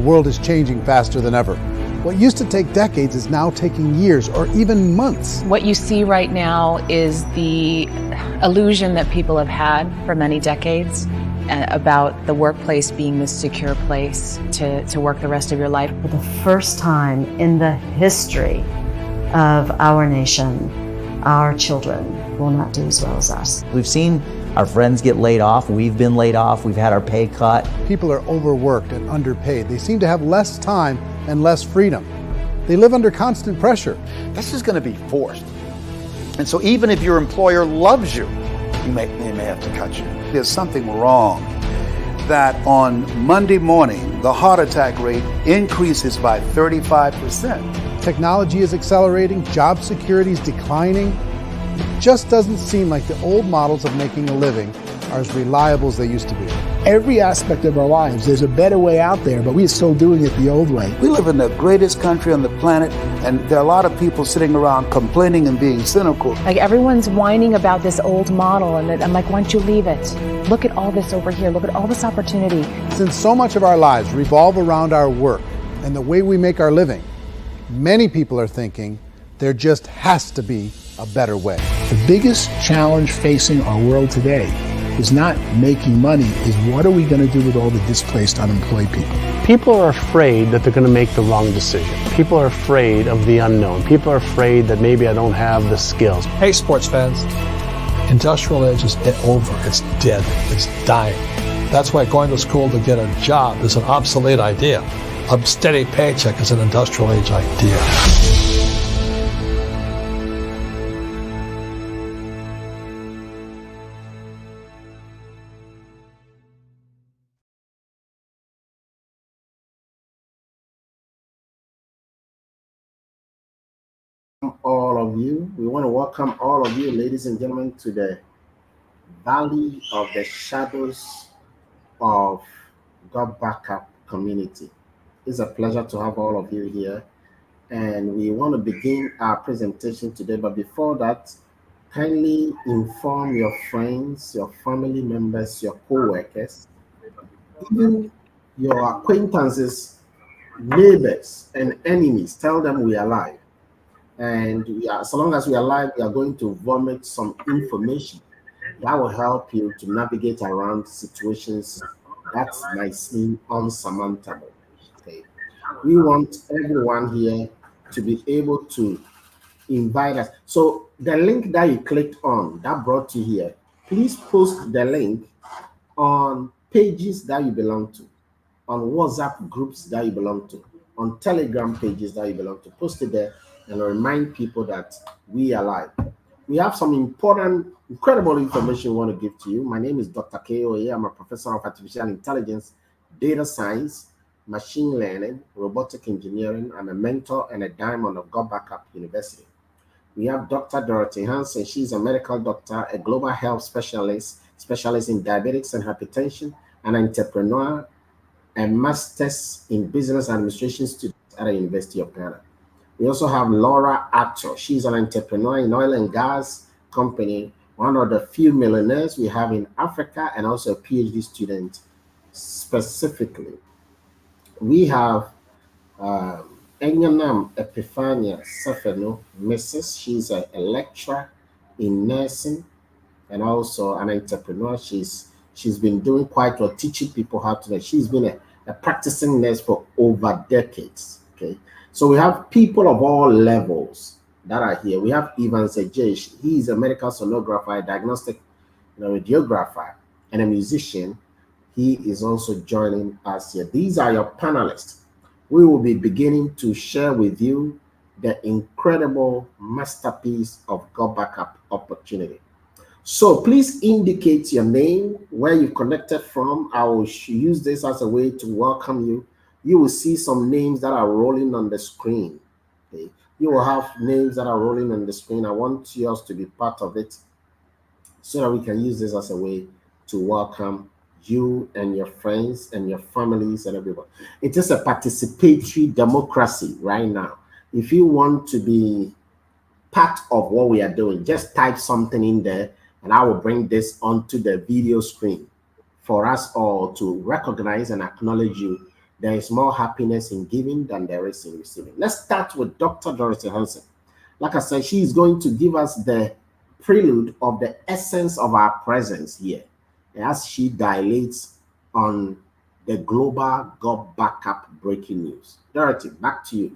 world is changing faster than ever. What used to take decades is now taking years or even months. What you see right now is the illusion that people have had for many decades about the workplace being this secure place to work the rest of your life. For the first time in the history of our nation, our children will not do as well as us. We've seen our friends get laid off. We've been laid off. We've had our pay cut. People are overworked and underpaid. They seem to have less time and less freedom. They live under constant pressure. This is going to be forced. And so even if your employer loves you, they may have to cut you. There's something wrong that on Monday morning, the heart attack rate increases by 35%. Technology is accelerating, job security is declining. It just doesn't seem like the old models of making a living are as reliable as they used to be. Every aspect of our lives, there's a better way out there, but we're still doing it the old way. We live in the greatest country on the planet, and there are a lot of people sitting around complaining and being cynical. Like everyone's whining about this old model, and I'm like, why don't you leave it? Look at all this over here. Look at all this opportunity. Since so much of our lives revolve around our work and the way we make our living, many people are thinking there just has to be a better way. The biggest challenge facing our world today is not making money, is what are we going to do with all the displaced, unemployed people? People are afraid that they're going to make the wrong decision. People are afraid of the unknown. People are afraid that maybe I don't have the skills. Hey, sports fans, industrial age is over. It's dead. It's dying. That's why going to school to get a job is an obsolete idea. A steady paycheck is an industrial age idea. All of you, we want to welcome all of you, ladies and gentlemen, to the Valley of the Shadows of GotBackUp community. It's a pleasure to have all of you here, and we want to begin our presentation today. But before that, kindly inform your friends, your family members, your co-workers, even your acquaintances, neighbors, and enemies. Tell them we are live. And so long as we are live, we are going to vomit some information that will help you to navigate around situations that might seem unsurmountable. Okay. We want everyone here to be able to invite us. So the link that you clicked on, that brought you here, please post the link on pages that you belong to, on WhatsApp groups that you belong to, on Telegram pages that you belong to. Post it there and remind people that we are live. We have some important, incredible information we want to give to you. My name is Dr. K.O.A. I'm a professor of artificial intelligence, data science, machine learning, robotic engineering. I'm a mentor and a diamond of GotBackUp University. We have Dr. Dorothy Hanson. She's a medical doctor, a global health specialist in diabetics and hypertension, an entrepreneur, a master's in business administration student at the University of Ghana. We also have Laura Atsyor. She's an entrepreneur in oil and gas company, one of the few millionaires we have in Africa, and also a PhD student specifically. We have Enyonam Epiphania Sefeno, Mrs. She's a lecturer in nursing and also an entrepreneur. She's been doing quite well, teaching people how to nurse. She's been a practicing nurse for over decades. Okay. So we have people of all levels that are here. We have Ivan Sejesh. He is a medical sonographer, a diagnostic radiographer, and a musician. He is also joining us here. These are your panelists. We will be beginning to share with you the incredible masterpiece of GotBackUp opportunity. So please indicate your name, where you connected from. I will use this as a way to welcome you. You will see some names that are rolling on the screen. Okay? You will have names that are rolling on the screen. I want yours to be part of it so that we can use this as a way to welcome you and your friends and your families and everyone. It is a participatory democracy right now. If you want to be part of what we are doing, just type something in there and I will bring this onto the video screen for us all to recognize and acknowledge you There is more happiness in giving than there is in receiving. Let's start with Dr. Dorothy Hanson. Like I said, she is going to give us the prelude of the essence of our presence here as she dilates on the global GotBackUp breaking news. Dorothy, back to you.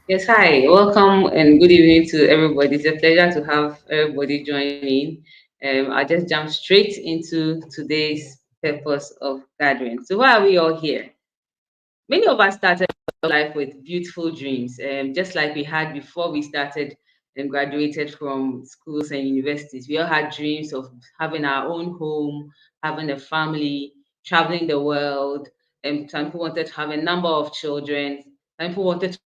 Yes, hi, welcome and good evening to everybody. It's a pleasure to have everybody join in. I'll just jump straight into today's purpose of gathering. So why are we all here? Many of us started life with beautiful dreams, just like we had before we started and graduated from schools and universities. We all had dreams of having our own home, having a family, traveling the world, and some people wanted to have a number of children. Some people wanted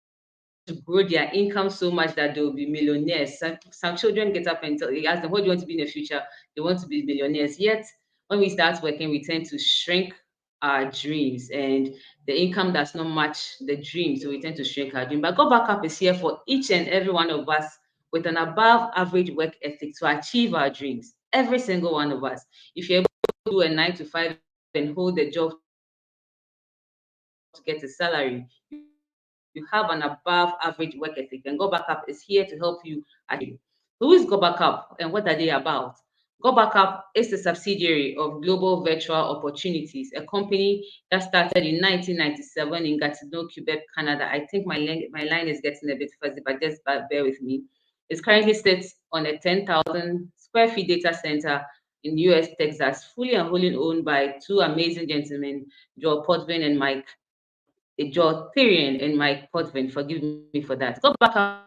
to grow their income so much that they will be millionaires. Some children get up and you ask them, what do you want to be in the future? They want to be millionaires. Yet, when we start working, we tend to shrink our dreams, and the income does not match the dream, so we tend to shrink our dream. But GotBackUp is here for each and every one of us with an above average work ethic to achieve our dreams. Every single one of us. If you're able to do a 9 to 5 and hold the job to get a salary, you have an above average work ethic, and GotBackUp is here to help you achieve. Who is GotBackUp and what are they about? GotBackUp is a subsidiary of Global Virtual Opportunities, a company that started in 1997 in Gatineau, Quebec, Canada. I think my line is getting a bit fuzzy, but just bear with me. It currently sits on a 10,000 square feet data center in US, Texas, fully and wholly owned by two amazing gentlemen, Joel Potvin and Mike Atsyor and Mike Potvin. Forgive me for that. GotBackUp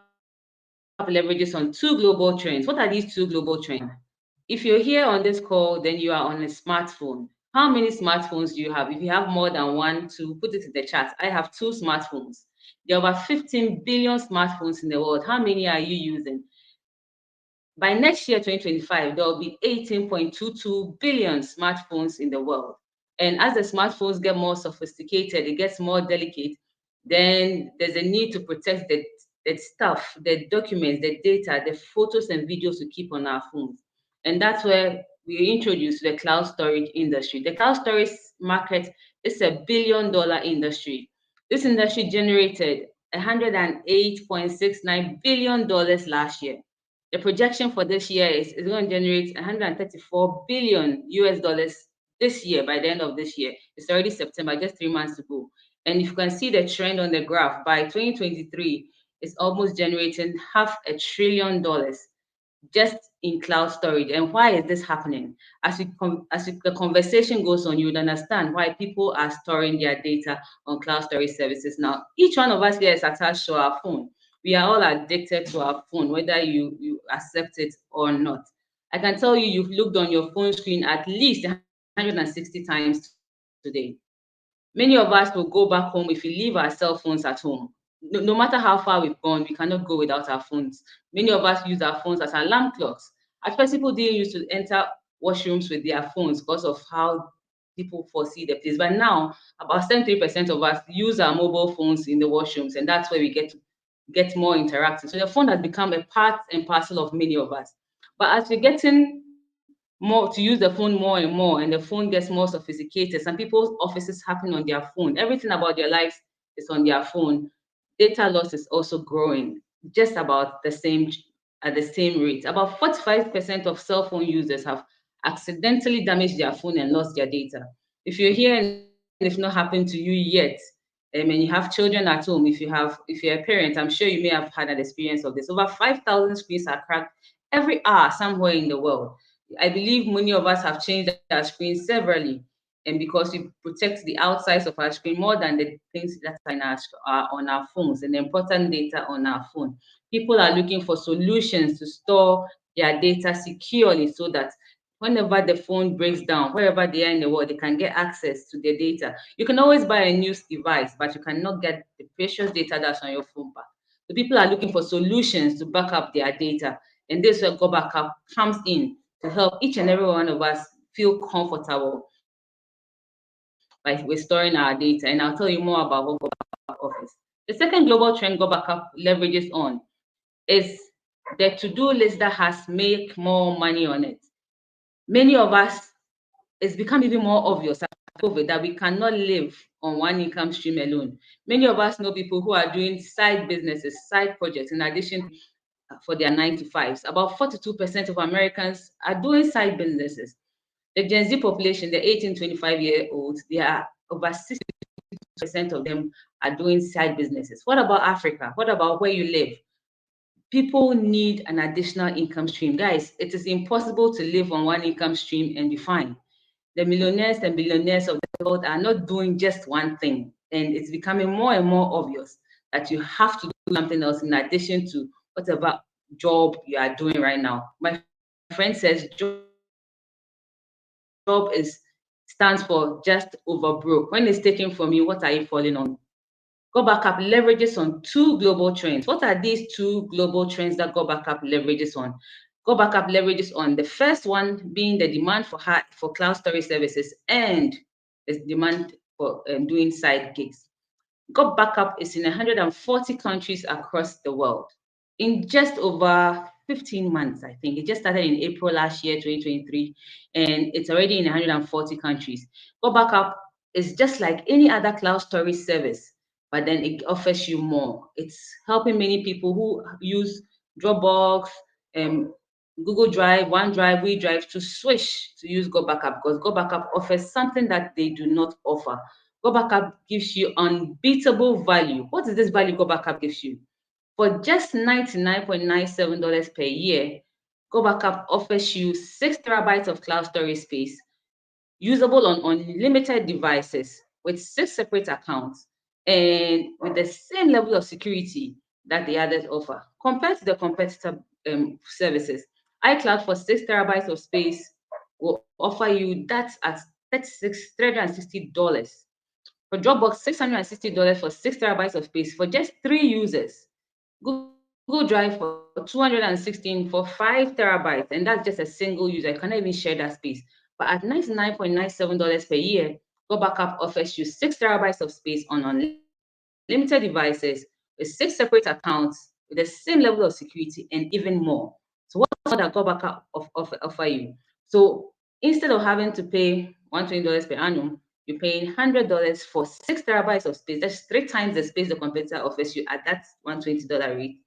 leverages on two global trends. What are these two global trends? If you're here on this call, then you are on a smartphone. How many smartphones do you have? If you have more than one, two, put it in the chat. I have 2 smartphones. There are over 15 billion smartphones in the world. How many are you using? By next year, 2025, there will be 18.22 billion smartphones in the world. And as the smartphones get more sophisticated, it gets more delicate, then there's a need to protect the stuff, the documents, the data, the photos and videos we keep on our phones. And that's where we introduce the cloud storage industry. The cloud storage market is a $1 billion industry. This industry generated $108.69 billion last year. The projection for this year is going to generate 134 billion US dollars this year. By the end of this year, it's already September, just 3 months to go. And if you can see the trend on the graph, by 2023, it's almost generating $500 billion just in cloud storage. And why is this happening? As the conversation goes on, you would understand why people are storing their data on cloud storage services. Now, each one of us here is attached to our phone. We are all addicted to our phone, whether you accept it or not. I can tell you, you've looked on your phone screen at least 160 times today. Many of us will go back home if we leave our cell phones at home. No matter how far we've gone, we cannot go without our phones. Many of us use our phones as alarm clocks. At first, people didn't used to enter washrooms with their phones because of how people foresee the place. But now, about 73% of us use our mobile phones in the washrooms, and that's where we get more interactive. So the phone has become a part and parcel of many of us. But as we're getting more to use the phone more and more, and the phone gets more sophisticated, some people's offices happen on their phone. Everything about their lives is on their phone. Data loss is also growing just about the same at the same rate. About 45% of cell phone users have accidentally damaged their phone and lost their data. If you're here and it's not happened to you yet, and you have children at home, if you're a parent, I'm sure you may have had an experience of this. Over 5,000 screens are cracked every hour somewhere in the world. I believe many of us have changed our screen severally, and because we protect the outsides of our screen more than the things that are on our phones and the important data on our phone. People are looking for solutions to store their data securely so that whenever the phone breaks down, wherever they are in the world, they can get access to their data. You can always buy a new device, but you cannot get the precious data that's on your phone back. So people are looking for solutions to back up their data, and this is where GotBackUp comes in to help each and every one of us feel comfortable by restoring our data. And I'll tell you more about what GotBackUp offers. The second global trend GotBackUp leverages on is the to-do list that has make more money on it. Many of us, it's become even more obvious COVID that we cannot live on one income stream alone. Many of us know people who are doing side businesses, side projects, in addition for their 9-to-5s. About 42% of Americans are doing side businesses. The Gen Z population, the 18-25-year-olds, they are over 60% of them are doing side businesses. What about Africa? What about where you live? People need an additional income stream. Guys, it is impossible to live on one income stream and be fine. The millionaires and billionaires of the world are not doing just one thing. And it's becoming more and more obvious that you have to do something else in addition to whatever job you are doing right now. My friend says job stands for just over broke. When it's taken from you, what are you falling on? GotBackUp leverages on two global trends. What are these two global trends that GotBackUp leverages on? GotBackUp leverages on the first one being the demand for cloud storage services and the demand for doing side gigs. GotBackUp is in 140 countries across the world in just over 15 months, I think. It just started in April last year, 2023, and it's already in 140 countries. GotBackUp is just like any other cloud storage service, but then it offers you more. It's helping many people who use Dropbox, Google Drive, OneDrive, WeDrive to switch to use GotBackUp because GotBackUp offers something that they do not offer. GotBackUp gives you unbeatable value. What is this value GotBackUp gives you? For just $99.97 per year, GotBackUp offers you 6 terabytes of cloud storage space, usable on unlimited devices with 6 separate accounts, and with the same level of security that the others offer. Compared to the competitor services, iCloud for 6 terabytes of space will offer you that at $360. For Dropbox, $660 for 6 terabytes of space for just 3 users. Google Drive for $216 for 5 terabytes, and that's just a single user. You cannot even share that space. But at $99.97 per year, GotBackUp offers you 6 terabytes of space on unlimited devices with 6 separate accounts with the same level of security and even more. So what does GotBackUp offer you? So instead of having to pay $120 per annum, you're paying $100 for 6 terabytes of space. That's 3 times the space the competitor offers you at that $120 rate.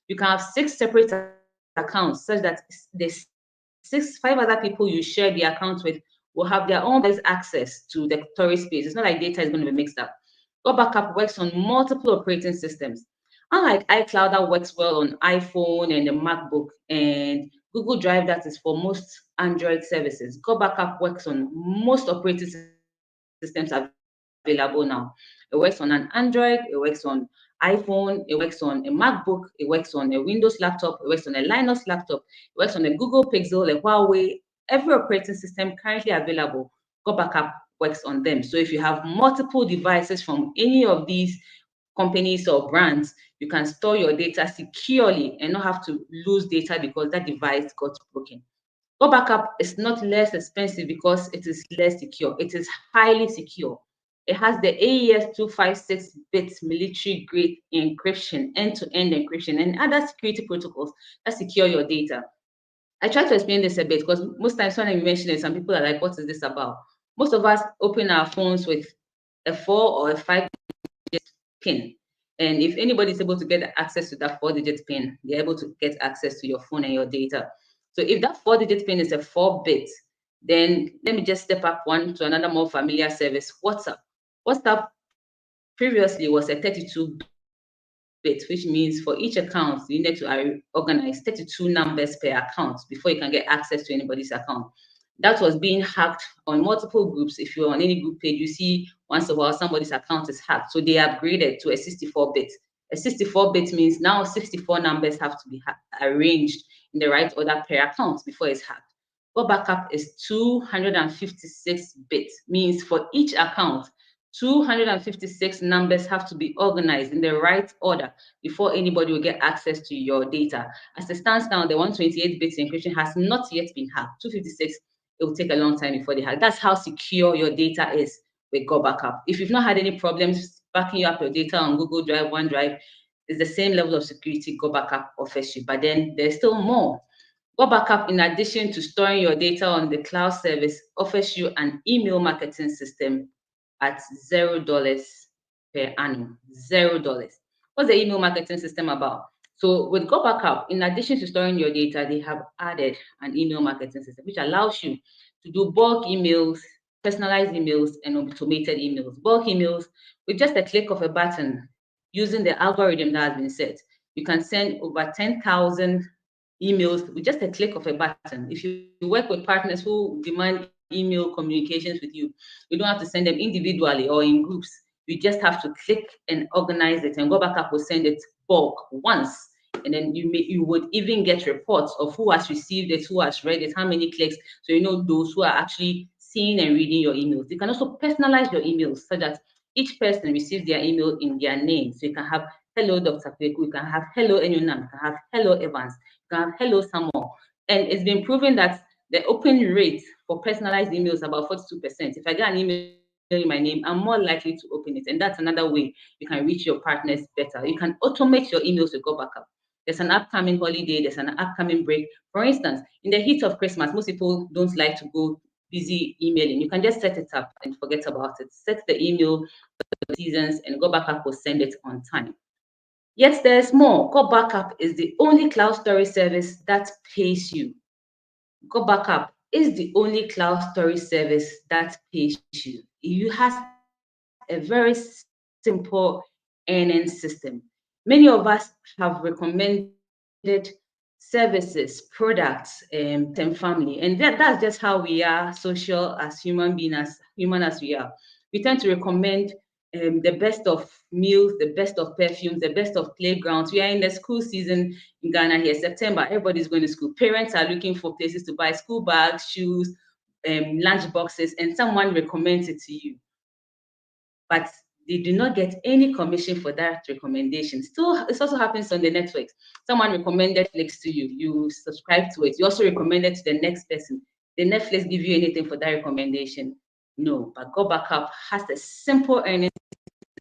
You can have 6 separate accounts such that the 5 other people you share the account with will have their own access to the storage space. It's not like data is going to be mixed up. GotBackUp works on multiple operating systems. Unlike iCloud that works well on iPhone and the MacBook, and Google Drive that is for most Android services, GotBackUp works on most operating systems available now. It works on an Android, it works on iPhone, it works on a MacBook, it works on a Windows laptop, it works on a Linux laptop, it works on a Google Pixel, a Huawei. Every operating system currently available, GotBackUp works on them. So if you have multiple devices from any of these companies or brands, you can store your data securely and not have to lose data because that device got broken. GotBackUp is not less expensive because it is less secure. It is highly secure. It has the AES 256-bit military-grade encryption, end-to-end encryption, and other security protocols that secure your data. I try to explain this a bit because most times when I mention it, some people are like, what is this about? Most of us open our phones with a 4 or a 5-digit PIN. And if anybody is able to get access to that 4-digit PIN, they're able to get access to your phone and your data. So if that 4-digit PIN is a 4-bit, then let me just step up one to another more familiar service, WhatsApp. WhatsApp previously was a 32-bit, which means for each account, you need to organize 32 numbers per account before you can get access to anybody's account. That was being hacked on multiple groups. If you're on any group page, you see once in a while somebody's account is hacked. So they upgraded to a 64-bit. A 64-bit means now 64 numbers have to be arranged in the right order per account before it's hacked. GotBackUp is 256-bit, means for each account, 256 numbers have to be organized in the right order before anybody will get access to your data. As it stands now, the 128-bit encryption has not yet been hacked. 256, it will take a long time before they hack. That's how secure your data is with GotBackUp. If you've not had any problems backing up your data on Google Drive, OneDrive, it's the same level of security GotBackUp offers you, but then there's still more. GotBackUp, in addition to storing your data on the cloud service, offers you an email marketing system at $0 per annum. $0. What's the email marketing system about? So with GotBackUp, in addition to storing your data, they have added an email marketing system, which allows you to do bulk emails, personalized emails, and automated emails. Bulk emails, with just a click of a button, using the algorithm that has been set, you can send over 10,000 emails with just a click of a button. If you work with partners who demand email communications with you, you don't have to send them individually or in groups. You just have to click and organize it, and GotBackUp will send it bulk once. And then you would even get reports of who has received it, who has read it, how many clicks. So you know those who are actually seeing and reading your emails. You can also personalize your emails so that each person receives their email in their name. So you can have hello Dr. Kweku, you can have hello Enyonam, you can have hello Evans, you can have hello Samuel. And it's been proven that the open rate for personalized emails is about 42%. If I get an email in my name, I'm more likely to open it. And that's another way you can reach your partners better. You can automate your emails with GotBackUp. There's an upcoming holiday, there's an upcoming break. For instance, in the heat of Christmas, most people don't like to go busy emailing. You can just set it up and forget about it. Set the email for the seasons, and GotBackUp will send it on time. Yet there's more. GotBackUp is the only cloud storage service that pays you. GotBackUp is the only cloud storage service that pays you. You have a very simple earning system. Many of us have recommended services, products, and family, and that's just how we are social as human beings, as human as we are. We tend to recommend the best of meals, the best of perfumes, the best of playgrounds. We are in the school season in Ghana here, September. Everybody's going to school. Parents are looking for places to buy school bags, shoes, lunch boxes, and someone recommends it to you. But they do not get any commission for that recommendation. Still, it also happens on the networks. Someone recommended Netflix to you, you subscribe to it. You also recommend it to the next person. Did Netflix give you anything for that recommendation? No, but GotBackUp has a simple earning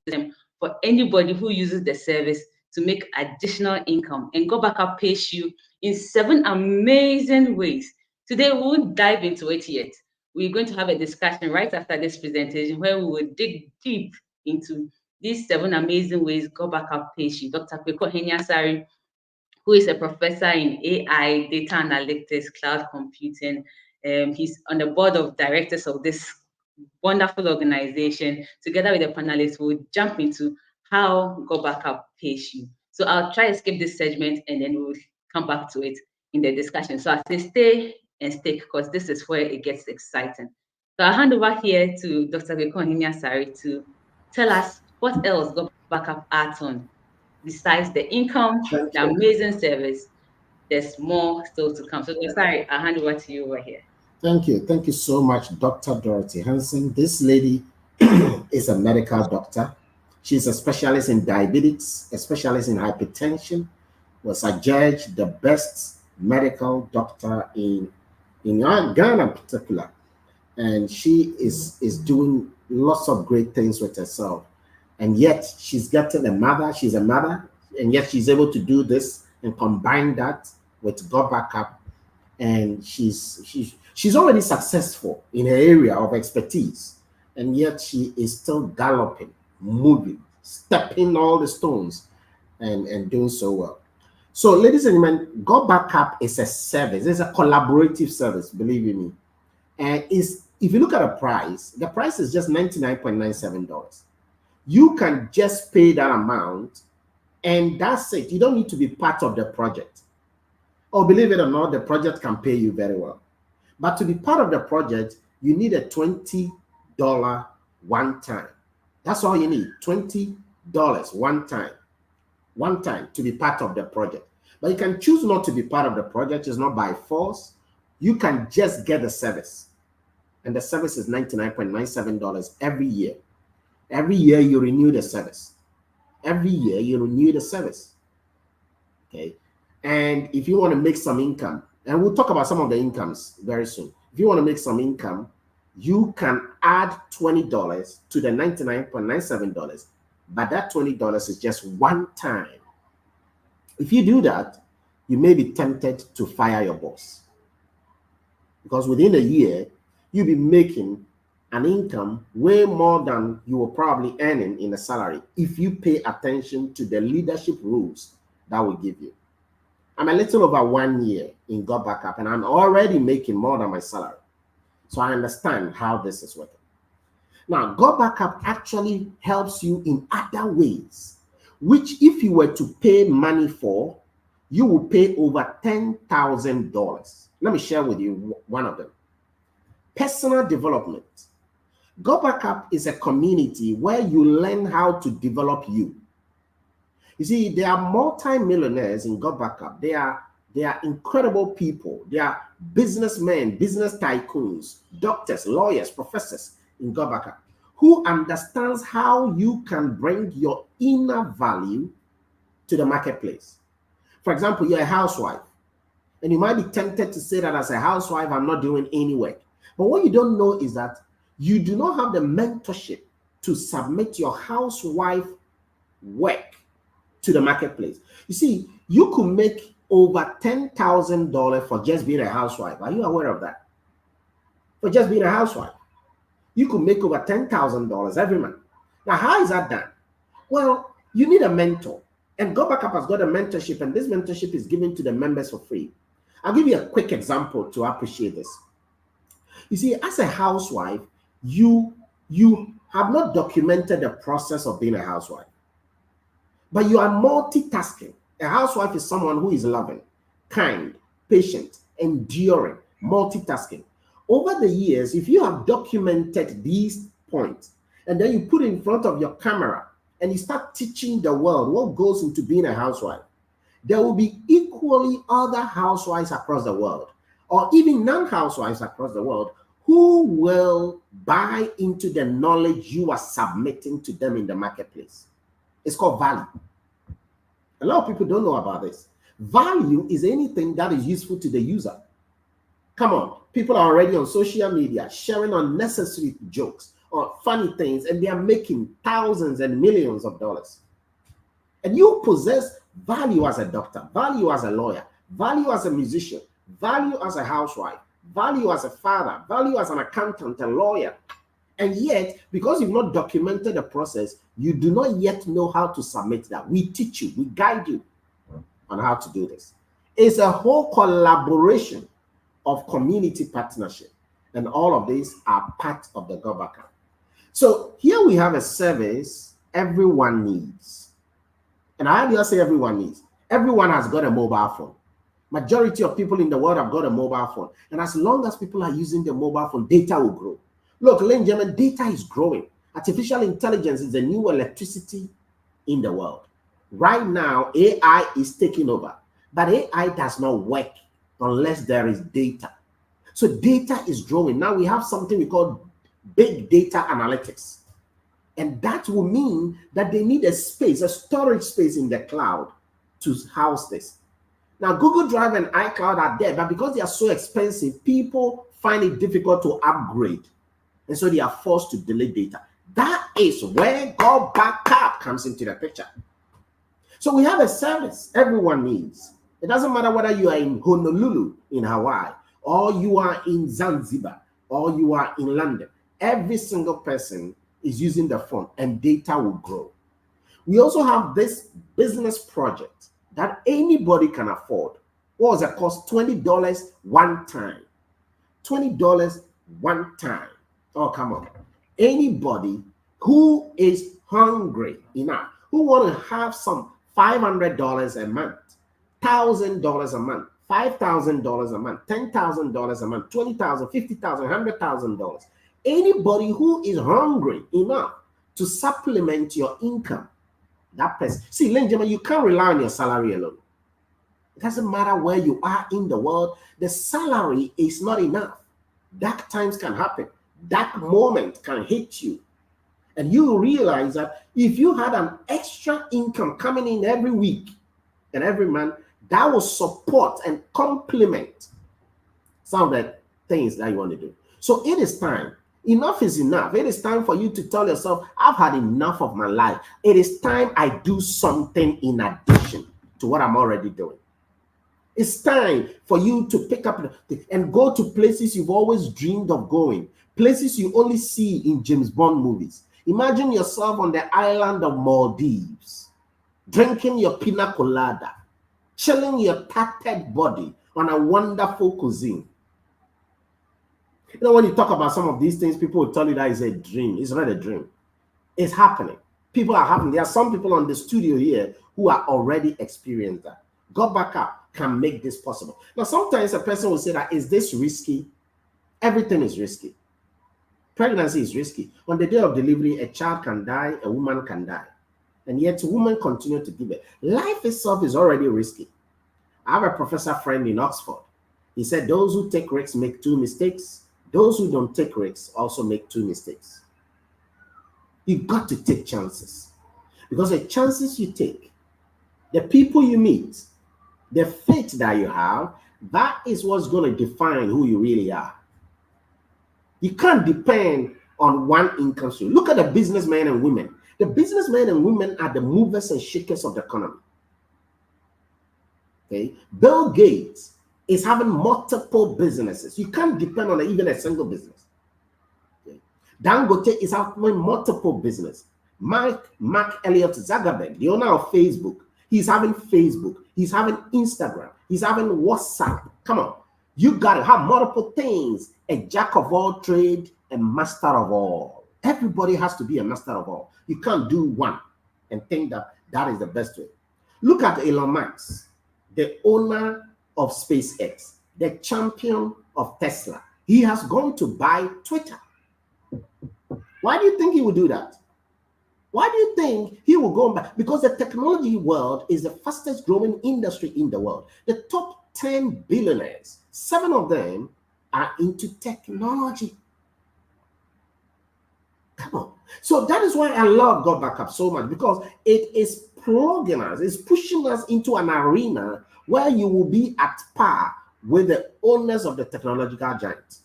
system for anybody who uses the service to make additional income. And GotBackUp pays you in 7 amazing ways. Today, we won't dive into it yet. We're going to have a discussion right after this presentation where we will dig deep into these 7 amazing ways GotBackUp pays you. Dr. Kweku Henyasari, who is a professor in AI, data analytics, cloud computing. He's on the board of directors of this wonderful organization. Together with the panelists, we'll jump into how GotBackUp pays you. So I'll try to skip this segment and then we'll come back to it in the discussion. So I say stay and stick because this is where it gets exciting. So I'll hand over here to Dr. Kweku Henyasari to tell us what else GotBackUp adds on besides the income, the amazing service. There's more still to come. So sorry, I'll hand over to you over here. Thank you. Thank you so much, Dr. Dorothy Hanson. This lady is a medical doctor. She's a specialist in diabetes, a specialist in hypertension, was adjudged the best medical doctor in Ghana in particular. And she is doing lots of great things with herself. And yet she's getting a mother, she's a mother, and yet she's able to do this and combine that with GotBackUp. And she's already successful in her area of expertise. And yet she is still galloping, moving, stepping all the stones and doing so well. So ladies and gentlemen, GotBackUp is a service. It's a collaborative service, believe you me. And if you look at the price is just $99.97. You can just pay that amount and that's it. You don't need to be part of the project. Or believe it or not, the project can pay you very well. But to be part of the project, you need a $20 one time. That's all you need, $20 one time to be part of the project. But you can choose not to be part of the project. It's not by force. You can just get the service. And the service is $99.97 every year. Every year you renew the service. Every year you renew the service. Okay. And if you want to make some income, and we'll talk about some of the incomes very soon. If you want to make some income, you can add $20 to the $99.97. But that $20 is just one time. If you do that, you may be tempted to fire your boss. Because within a year, you'll be making an income way more than you were probably earning in a salary if you pay attention to the leadership rules that will give you. I'm a little over 1 year in GotBackUp, and I'm already making more than my salary. So I understand how this is working. Now, GotBackUp actually helps you in other ways, which if you were to pay money for, you will pay over $10,000. Let me share with you one of them. Personal development. GotBackUp is a community where you learn how to develop you. You see, there are multi-millionaires in GotBackUp. They are incredible people. They are businessmen, business tycoons, doctors, lawyers, professors in GotBackUp who understands how you can bring your inner value to the marketplace. For example, you're a housewife, and you might be tempted to say that as a housewife, I'm not doing any work. But what you don't know is that you do not have the mentorship to submit your housewife work to the marketplace. You see, you could make over $10,000 for just being a housewife. Are you aware of that? For just being a housewife. You could make over $10,000 every month. Now, how is that done? Well, you need a mentor. And GotBackUp has got a mentorship, and this mentorship is given to the members for free. I'll give you a quick example to appreciate this. You see, as a housewife, you have not documented the process of being a housewife, but you are multitasking. A housewife is someone who is loving, kind, patient, enduring, multitasking. Over the years, if you have documented these points, and then you put it in front of your camera, and you start teaching the world what goes into being a housewife, there will be equally other housewives across the world, or even non-housewives across the world, who will buy into the knowledge you are submitting to them in the marketplace. It's called value. A lot of people don't know about this. Value is anything that is useful to the user. Come on, people are already on social media sharing unnecessary jokes or funny things, and they are making thousands and millions of dollars. And you possess value as a doctor, value as a lawyer, value as a musician, value as a housewife, value as a father, value as an accountant, a lawyer. And yet, because you've not documented the process, you do not yet know how to submit that. We teach you, we guide you on how to do this. It's a whole collaboration of community partnership. And all of these are part of the GotBackUp. So here we have a service everyone needs. And how do I say everyone needs? Everyone has got a mobile phone. Majority of people in the world have got a mobile phone. And as long as people are using the mobile phone, data will grow. Look, ladies and gentlemen, data is growing. Artificial intelligence is the new electricity in the world. Right now, AI is taking over. But AI does not work unless there is data. So data is growing. Now we have something we call big data analytics. And that will mean that they need a space, a storage space in the cloud to house this. Now, Google Drive and iCloud are there, but because they are so expensive, people find it difficult to upgrade. And so they are forced to delete data. That is where GotBackUp comes into the picture. So we have a service everyone needs. It doesn't matter whether you are in Honolulu in Hawaii, or you are in Zanzibar, or you are in London. Every single person is using the phone, and data will grow. We also have this business project that anybody can afford. What was it cost? $20 one time. $20 one time. Oh, come on. Anybody who is hungry enough, who want to have some $500 a month, $1,000 a month, $5,000 a month, $10,000 a month, $20,000, $50,000, $100,000. Anybody who is hungry enough to supplement your income, that person. See, ladies and gentlemen, you can't rely on your salary alone. It doesn't matter where you are in the world. The salary is not enough. Dark times can happen. Dark moment can hit you. And you realize that if you had an extra income coming in every week and every month, that will support and complement some of the things that you want to do. So it is time. Enough is enough. It is time for you to tell yourself, I've had enough of my life. It is time I do something in addition to what I'm already doing. It's time for you to pick up and go to places you've always dreamed of going, places you only see in James Bond movies. Imagine yourself on the island of Maldives, drinking your pina colada, chilling your tattered body on a wonderful cuisine. You know, when you talk about some of these things, people will tell you that is a dream. It's not a dream. It's happening. People are happening. There are some people on the studio here who are already experienced that. GotBackUp can make this possible. Now, sometimes a person will say that, is this risky? Everything is risky. Pregnancy is risky. On the day of delivery, a child can die, a woman can die. And yet women continue to give it. Life itself is already risky. I have a professor friend in Oxford. He said, those who take risks make 2 mistakes. Those who don't take risks also make 2 mistakes. You've got to take chances. Because the chances you take, the people you meet, the faith that you have, that is what's going to define who you really are. You can't depend on one income stream. Look at the businessmen and women. The businessmen and women are the movers and shakers of the economy. Okay, Bill Gates is having multiple businesses. You can't depend on even a single business. Okay. Dangote is having multiple businesses. Mark Elliott Zuckerberg, the owner of Facebook, he's having Facebook, he's having Instagram, he's having WhatsApp. Come on, you got to have multiple things. A jack of all trade, a master of all. Everybody has to be a master of all. You can't do one and think that that is the best way. Look at Elon Musk, the owner of SpaceX, the champion of Tesla. He has gone to buy Twitter. Why do you think he would do that? Why do you think he will go back? Because the technology world is the fastest growing industry in the world. The top 10 billionaires, 7 of them are into technology. Come on. So that is why I love GotBackUp so much, because it is plugging us, it's pushing us into an arena where you will be at par with the owners of the technological giants.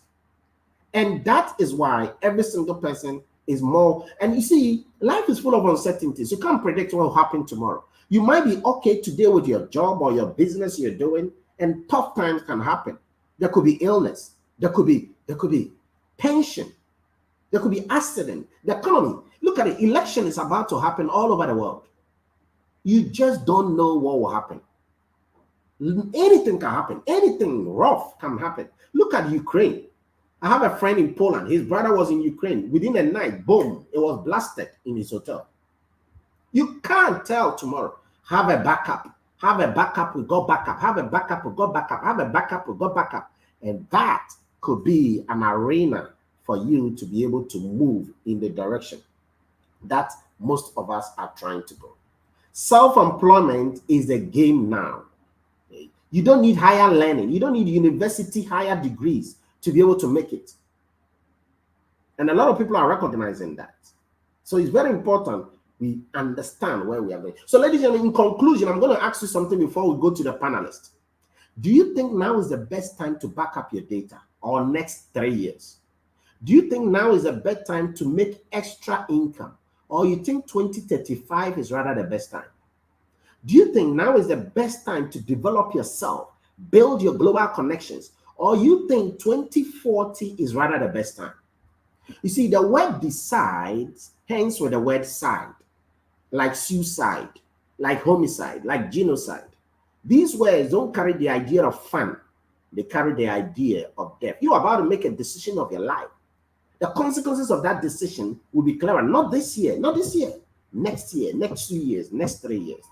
And that is why every single person is more. And you see, life is full of uncertainties. You can't predict what will happen tomorrow. You might be okay today with your job or your business you're doing, and tough times can happen. There could be illness. There could be pension. There could be accident. The economy. Look at it. Election is about to happen all over the world. You just don't know what will happen. Anything can happen. Anything rough can happen. Look at Ukraine. I have a friend in Poland. His brother was in Ukraine. Within a night, boom, it was blasted in his hotel. You can't tell tomorrow. Have a backup. Have a backup with GotBackUp. Have a backup with GotBackUp. Have a backup with GotBackUp. And that could be an arena for you to be able to move in the direction that most of us are trying to go. Self-employment is the game now. You don't need higher learning. You don't need university higher degrees to be able to make it. And a lot of people are recognizing that. So it's very important we understand where we are going. So ladies and gentlemen, in conclusion, I'm going to ask you something before we go to the panelists. Do you think now is the best time to back up your data, or next 3 years? Do you think now is the best time to make extra income, or you think 2035 is rather the best time? Do you think now is the best time to develop yourself, build your global connections, or you think 2040 is rather the best time? You see, the word decides, hence with the word side, like suicide, like homicide, like genocide. These words don't carry the idea of fun. They carry the idea of death. You're about to make a decision of your life. The consequences of that decision will be clearer. Not this year, not this year. Next year, next 2 years, next 3 years.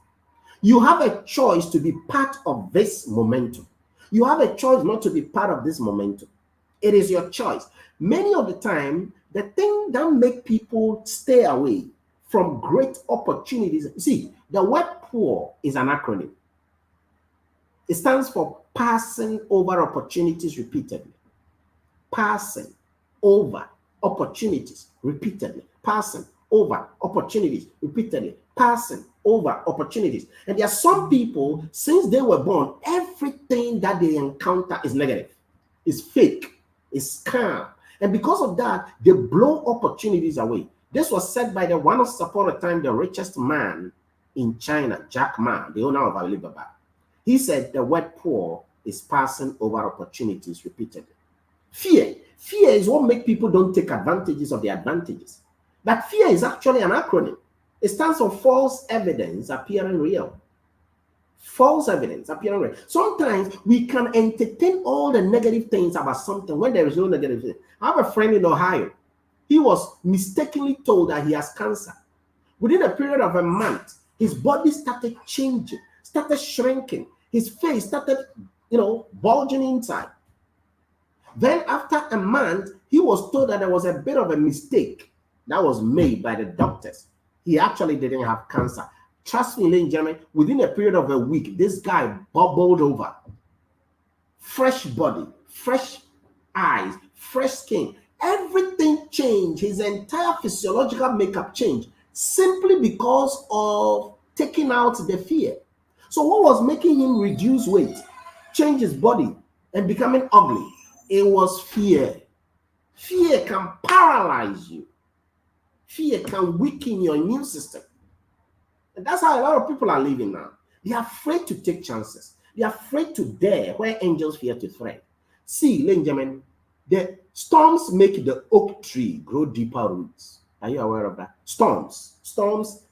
You have a choice to be part of this momentum. You have a choice not to be part of this momentum. It is your choice. Many of the time, the thing that make people stay away from great opportunities. See, the word poor is an acronym. It stands for passing over opportunities repeatedly. Passing over opportunities repeatedly. Passing over opportunities repeatedly. Passing over opportunities. And there are some people, since they were born, everything that they encounter is negative, is fake, is scam. And because of that, they blow opportunities away. This was said by the once upon a time the richest man in China, Jack Ma, the owner of Alibaba. He said the word poor is passing over opportunities repeatedly. Fear is what makes people don't take advantages of the advantages. But fear is actually an acronym. It stands for false evidence appearing real. False evidence appearing real. Sometimes we can entertain all the negative things about something when there is no negative thing. I have a friend in Ohio. He was mistakenly told that he has cancer. Within a period of a month, his body started changing, started shrinking. His face started, bulging inside. Then after a month, he was told that there was a bit of a mistake that was made by the doctors. He actually didn't have cancer. Trust me, ladies and gentlemen, within a period of a week, this guy bubbled over. Fresh body, fresh eyes, fresh skin. Everything changed. His entire physiological makeup changed simply because of taking out the fear. So what was making him reduce weight, change his body, and becoming ugly? It was fear. Fear can paralyze you. Fear can weaken your immune system. And that's how a lot of people are living now. They are afraid to take chances. They are afraid to dare where angels fear to tread. See, ladies and gentlemen, the storms make the oak tree grow deeper roots. Are you aware of that? Storms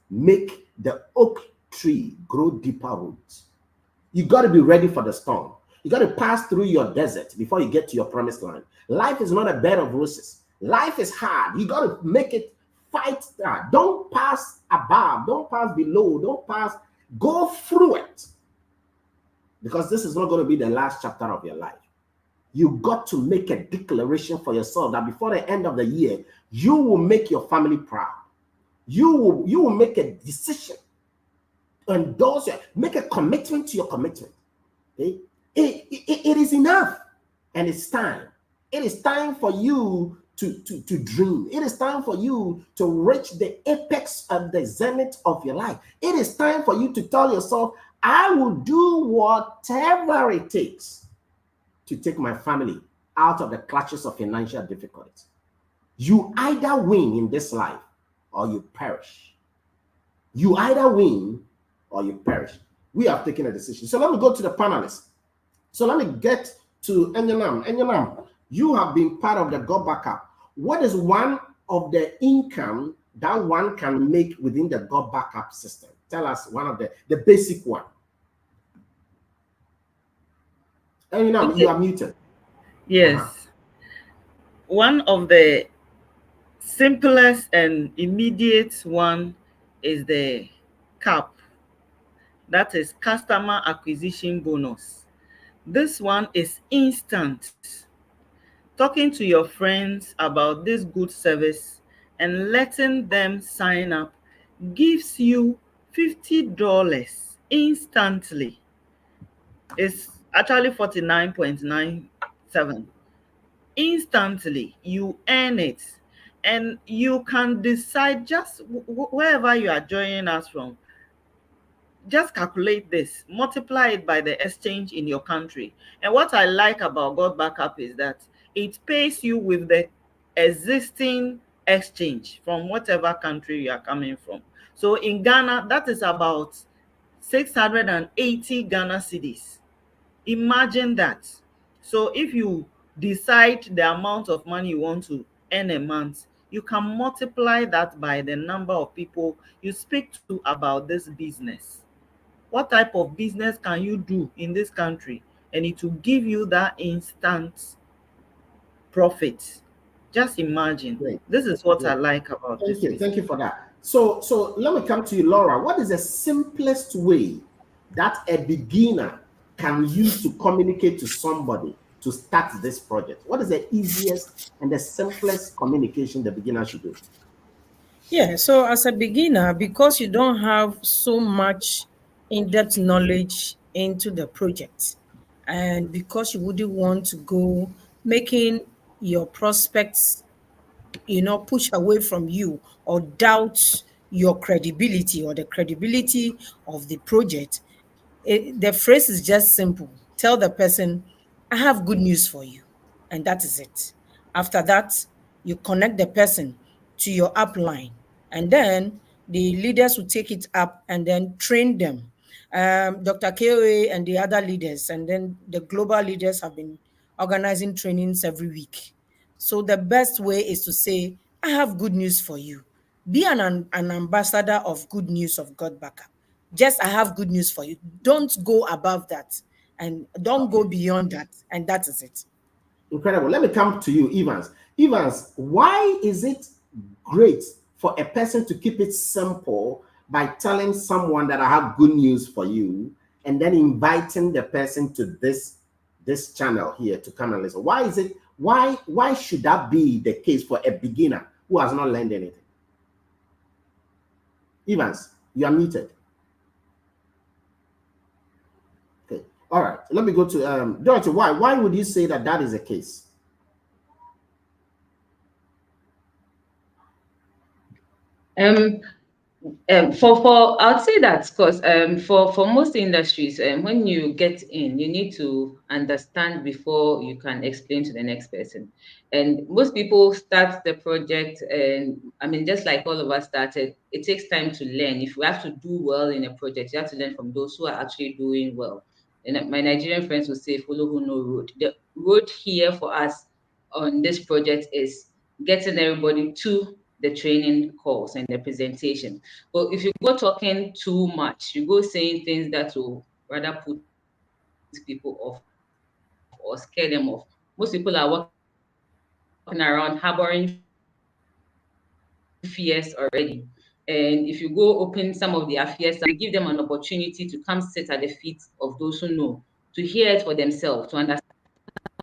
make the oak tree grow deeper roots. You got to be ready for the storm. You got to pass through your desert before you get to your promised land. Life is not a bed of roses. Life is hard. You got to make it, fight that. Don't pass above. Don't pass below. Don't pass. Go through it. Because this is not going to be the last chapter of your life. You got to make a declaration for yourself that before the end of the year, you will make your family proud. You will make a decision. Endorse it. Make a commitment to your commitment. Okay? It is enough, and it's time. It is time for you to dream. It is time for you to reach the apex of the zenith of your life. It is time for you to tell yourself, I will do whatever it takes to take my family out of the clutches of financial difficulty. You either win in this life or you perish. You either win or you perish. We have taken a decision. So let me go to the panelists. So let me get to Enyonam. Enyonam, you have been part of the GotBackUp. What is one of the income that one can make within the GotBackUp system? Tell us one of the basic one. Enyonam, okay. You are muted. Yes. One of the simplest and immediate one is the CAP. That is customer acquisition bonus. This one is instant. Talking to your friends about this good service and letting them sign up gives you $50 instantly. It's actually $49.97. Instantly, you earn it. And you can decide just wherever you are joining us from. Just calculate this, multiply it by the exchange in your country. And what I like about GotBackUp is that it pays you with the existing exchange from whatever country you are coming from. So in Ghana, that is about 680 Ghana cedis. Imagine that. So if you decide the amount of money you want to earn a month, you can multiply that by the number of people you speak to about this business. What type of business can you do in this country? And it will give you that instant profit. Just imagine. Great. This is what I like about this. Thank you for that. So let me come to you, Laura. What is the simplest way that a beginner can use to communicate to somebody to start this project? What is the easiest and the simplest communication the beginner should do? Yeah, so as a beginner, because you don't have so much in-depth knowledge into the project, and because you wouldn't want to go making your prospects, push away from you or doubt your credibility or the credibility of the project, the phrase is just simple. Tell the person, I have good news for you. And that is it. After that, you connect the person to your upline. And then the leaders will take it up and then train them. Dr. KOA and the other leaders, and then the global leaders have been organizing trainings every week. So the best way is to say, I have good news for you. Be an ambassador of good news of GotBackUp. Just, I have good news for you. Don't go above that, and don't go beyond that. And that is it. Incredible. Let me come to you, Evans. Evans, why is it great for a person to keep it simple by telling someone that I have good news for you, and then inviting the person to this channel here to come and listen? Why is it? Why should that be the case for a beginner who has not learned anything? Evans, you are muted. Okay. All right. Let me go to Dorothy. Why would you say that is the case? I'd say that because for most industries, when you get in, you need to understand before you can explain to the next person. And most people start the project, and I mean, just like all of us started, it takes time to learn. If you have to do well in a project, you have to learn from those who are actually doing well. And my Nigerian friends will say, "Follow who know road." The road here for us on this project is getting everybody to the training calls and the presentation. But if you go talking too much, you go saying things that will rather put people off or scare them off. Most people are walking around harboring fears already. And if you go open some of their fears and give them an opportunity to come sit at the feet of those who know, to hear it for themselves, to understand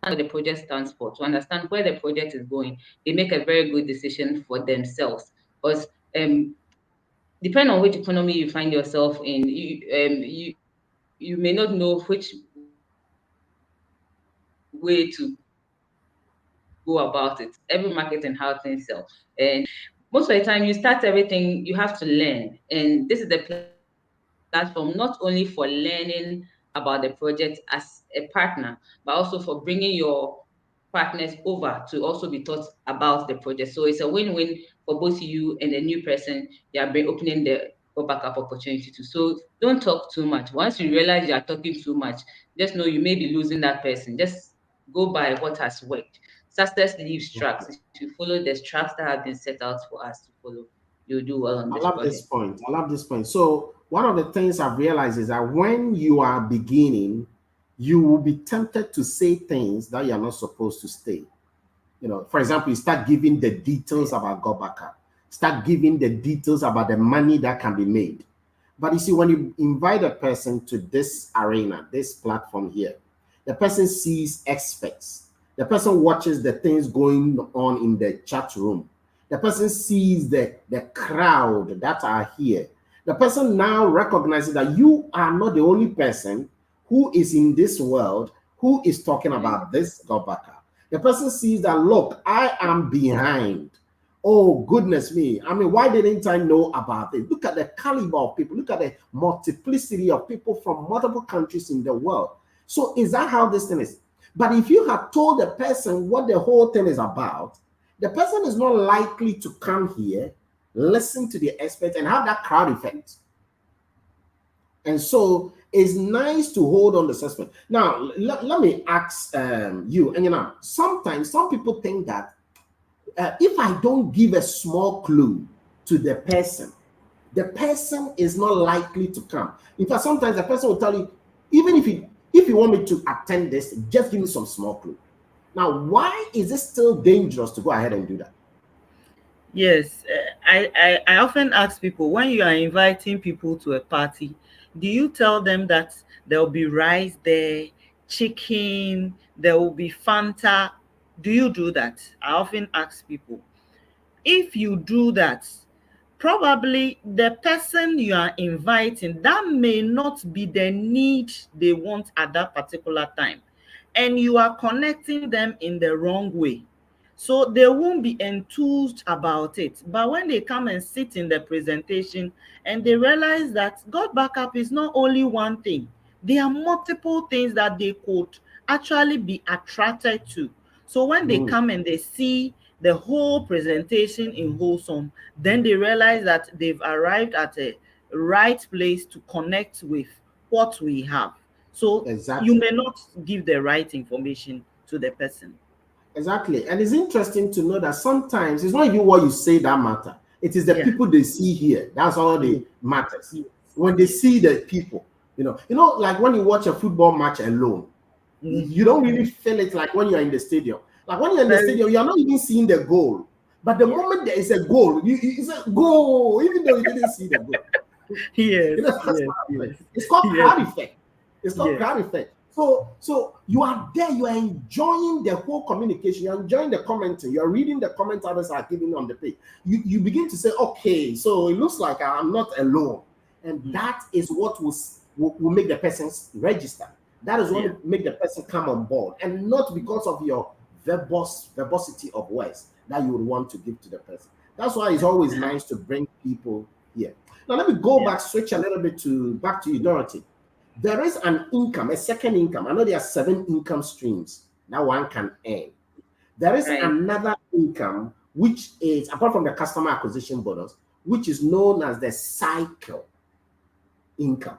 what the project stands for, to understand where the project is going, they make a very good decision for themselves. Because depending on which economy you find yourself in, you may not know which way to go about it. Every market and how things sell. And most of the time you start everything, you have to learn. And this is the platform not only for learning about the project as a partner, but also for bringing your partners over to also be taught about the project. So it's a win-win for both you and the new person you are opening the backup opportunity to. So don't talk too much. Once you realize you are talking too much, just know you may be losing that person. Just go by what has worked. Success leaves tracks. If you follow the tracks that have been set out for us to follow, you'll do well on this project. I love this point. So one of the things I've realized is that when you are beginning, you will be tempted to say things that you are not supposed to say. You know, for example, you start giving the details about GotBackUp, start giving the details about the money that can be made. But you see, when you invite a person to this arena, this platform here, the person sees experts. The person watches the things going on in the chat room. The person sees the crowd that are here. The person now recognizes that you are not the only person who is in this world who is talking about this GotBackUp. The person sees that, look, I am behind. Oh, goodness me. I mean, why didn't I know about it? Look at the caliber of people. Look at the multiplicity of people from multiple countries in the world. So is that how this thing is? But if you have told the person what the whole thing is about, the person is not likely to come here, listen to the experts, and have that crowd effect. And so it's nice to hold on the suspect. Now, let me ask you, Enyonam, sometimes some people think that if I don't give a small clue to the person is not likely to come. In fact, sometimes the person will tell you, even if you want me to attend this, just give me some small clue. Now, why is it still dangerous to go ahead and do that? Yes, I often ask people, when you are inviting people to a party, do you tell them that there will be rice there, chicken, there will be Fanta? Do you do that? I often ask people. If you do that, probably the person you are inviting, that may not be the need they want at that particular time. And you are connecting them in the wrong way. So they won't be enthused about it. But when they come and sit in the presentation and they realize that GotBackUp is not only one thing, there are multiple things that they could actually be attracted to. So when they come and they see the whole presentation in wholesome, then they realize that they've arrived at a right place to connect with what we have. So you may not give the right information to the person. Exactly. And it's interesting to know that sometimes it's not even what you say that matter. It is the people they see here. That's all that matters. When they see the people, you know, like when you watch a football match alone, you don't really feel it like when you're in the stadium. Like when you're in the stadium, you're not even seeing the goal. But the moment there is a goal, it's a goal, even though you didn't see the goal. It's called crowd effect. It's called crowd effect. So you are there, you are enjoying the whole communication, you're enjoying the commenting, you're reading the comments others are giving on the page. You begin to say, okay, so it looks like I'm not alone. And that is what will make the person register. That is what will make the person come on board, and not because of your verbosity of words that you would want to give to the person. That's why it's always nice to bring people here. Now let me go back, switch a little bit back to you, Dorothy. There is an income, a second income. I know there are 7 income streams that one can earn. There is another income, which is, apart from the customer acquisition bonus, which is known as the cycle income,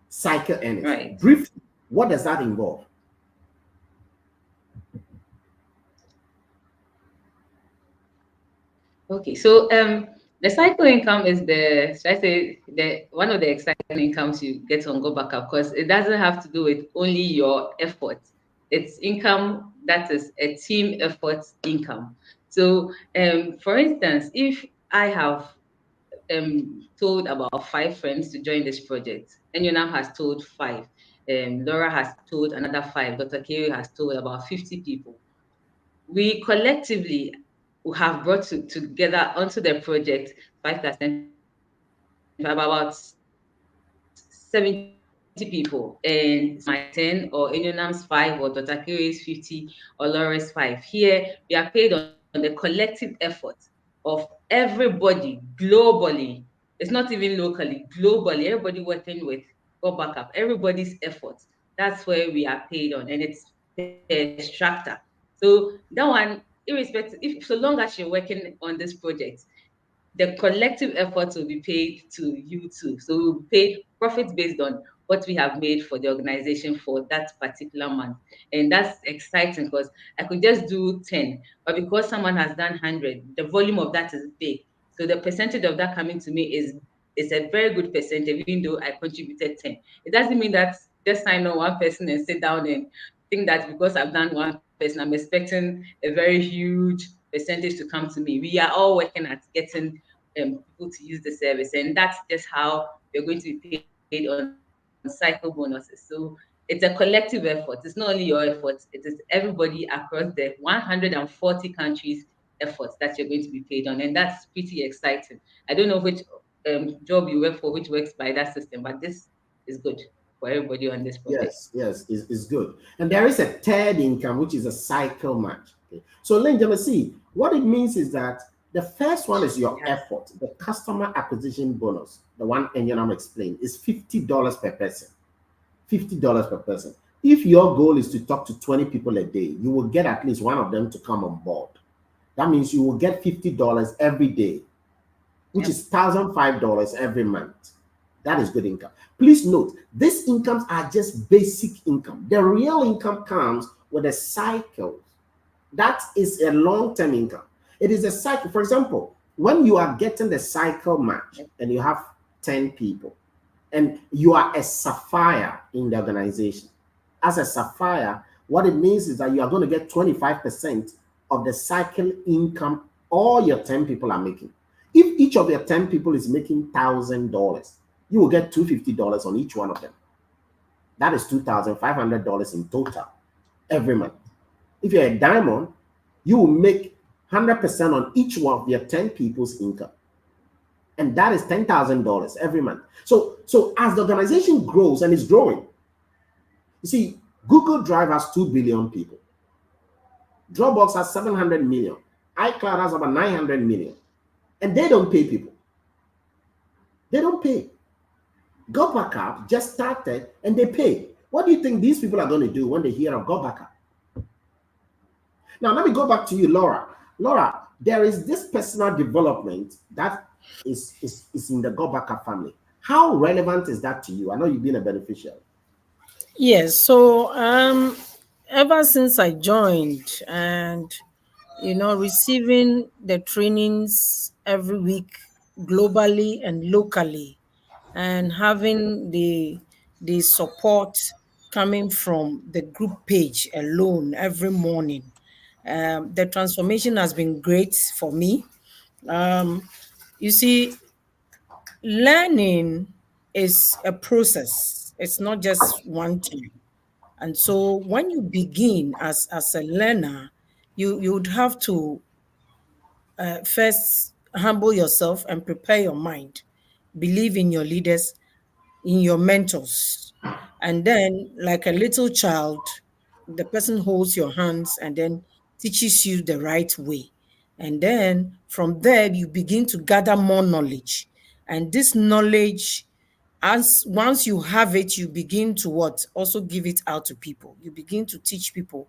cycle earnings. Briefly, what does that involve? Okay, so the cycle income is one of the exciting incomes you get on GotBackUp, because it doesn't have to do with only your effort. It's income that is a team effort income. So, for instance, if I have told about 5 friends to join this project, Enyonam has told 5, Laura has told another 5, Dr. Kiri has told about 50 people. We collectively have brought together onto the project 5%, about 70 people, and my 10 or Enyonam's 5 or Dr. Kiri's 50 or Laura's 5. Here we are paid on the collective effort of everybody globally. It's not even locally, globally, everybody working with GotBackUp, everybody's efforts. That's where we are paid on, and it's per structure. So that one, irrespective, so long as you're working on this project, the collective efforts will be paid to you too. So we'll be paid profits based on what we have made for the organization for that particular month. And that's exciting, because I could just do 10, but because someone has done 100, the volume of that is big. So the percentage of that coming to me is a very good percentage, even though I contributed 10. It doesn't mean that just sign on one person and sit down and think that because I've done one person, I'm expecting a very huge percentage to come to me. We are all working at getting people to use the service, and that's just how we're going to be paid on cycle bonuses. So it's a collective effort. It's not only your efforts, it is everybody across the 140 countries efforts that you're going to be paid on, and that's pretty exciting. I don't know which job you work for, which works by that system, but this is good for everybody on this project. Yes, it's good. And there is a third income, which is a cycle match. Okay. So, Lenja, see, what it means is that the first one is your effort. The customer acquisition bonus, the one Enyonam explained, is $50 per person. $50 per person. If your goal is to talk to 20 people a day, you will get at least one of them to come on board. That means you will get $50 every day, which is $1,005 every month. That is good income. Please note, these incomes are just basic income. The real income comes with a cycle. That is a long-term income. It is a cycle. For example, when you are getting the cycle match and you have 10 people and you are a sapphire in the organization, as a sapphire, what it means is that you are going to get 25% of the cycle income all your 10 people are making. If each of your 10 people is making $1,000, you will get $250 on each one of them. That is $2,500 in total every month. If you're a diamond, you will make 100% on each one of your 10 people's income. And that is $10,000 every month. So as the organization grows and is growing, you see, Google Drive has 2 billion people. Dropbox has 700 million. iCloud has about 900 million. And they don't pay people. They don't pay. GotBackUp just started and they pay. What do you think these people are going to do when they hear of GotBackUp? Now, let me go back to you, Laura. Laura, there is this personal development that is in the GotBackUp family. How relevant is that to you? I know you've been a beneficiary. Yes. So ever since I joined, and receiving the trainings every week globally and locally, and having the support coming from the group page alone every morning, the transformation has been great for me. You see, learning is a process. It's not just one thing. And so when you begin as a learner, you would have to first humble yourself and prepare your mind, believe in your leaders, in your mentors. And then, like a little child, the person holds your hands and then teaches you the right way. And then from there, you begin to gather more knowledge. And this knowledge, as once you have it, you begin to what? Also give it out to people. You begin to teach people,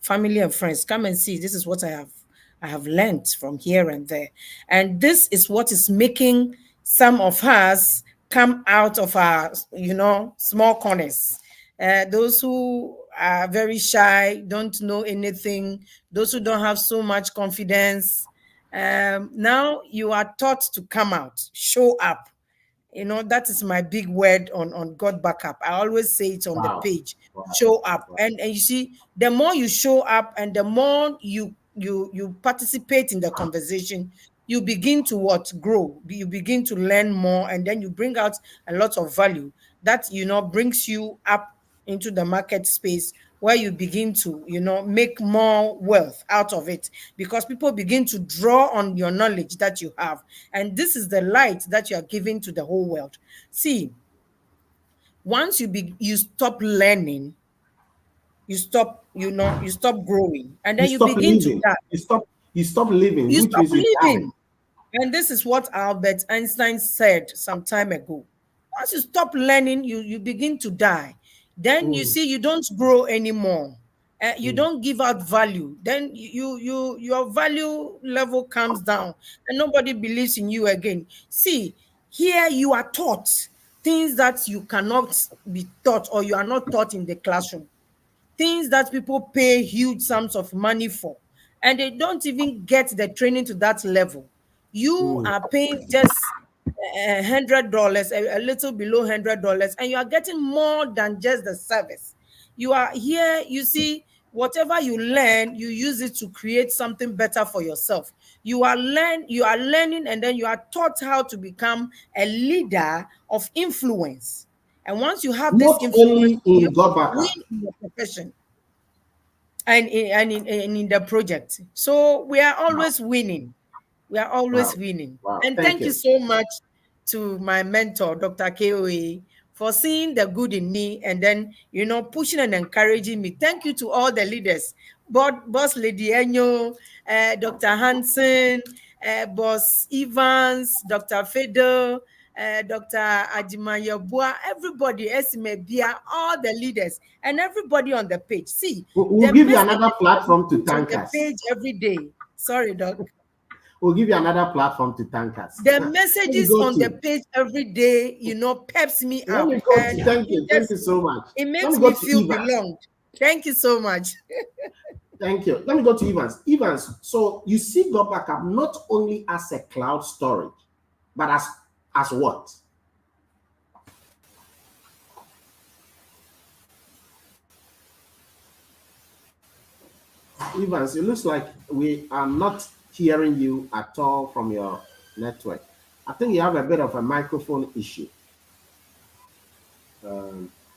family and friends, come and see. This is what I have learned from here and there. And this is what is making some of us come out of our, small corners. Those who are very shy, don't know anything, those who don't have so much confidence. Now you are taught to come out, show up. That is my big word on God Backup. I always say it on the page. Show up. And you see, the more you show up and the more you participate in the conversation, you begin to grow. You begin to learn more, and then you bring out a lot of value that brings you up into the market space, where you begin to make more wealth out of it, because people begin to draw on your knowledge that you have, and this is the light that you are giving to the whole world. See, once you stop learning, you stop growing, and then you begin to die. You stop living. You which stop means you living. die. And this is what Albert Einstein said some time ago. Once you stop learning, you begin to die. Then you see you don't grow anymore. You don't give out value. Then your value level comes down, and nobody believes in you again. See, here you are taught things that you cannot be taught, or you are not taught in the classroom. Things that people pay huge sums of money for, and they don't even get the training to that level. You are paying just $100, a little below $100, and you are getting more than just the service. You are here, you see, whatever you learn, you use it to create something better for yourself. You are learning, and then you are taught how to become a leader of influence. And once you have this Not influence, only in you God win Backup. in your profession and in the project. So we are always winning. We are always winning. Wow. And Thank thank you so much to my mentor, Dr. KOA, for seeing the good in me and then, pushing and encouraging me. Thank you to all the leaders, Boss Lady Enyo, Dr. Hanson, Boss Evans, Dr. Fedo, Dr. Agyeman Yabua, everybody, Esime Bia, all the leaders, and everybody on the page. See, we'll give you another platform to thank on us. the page every day. Sorry, Doc. We'll give you another platform to thank us. The messages on the page every day, peps me up. Let me go to thank you. Thank you so much. It makes me feel belonged. Thank you so much. Thank you. Let me go to Evans. Evans, so you see GotBackUp not only as a cloud storage, but as what? Evans, it looks like we are not hearing you at all from your network. I think you have a bit of a microphone issue.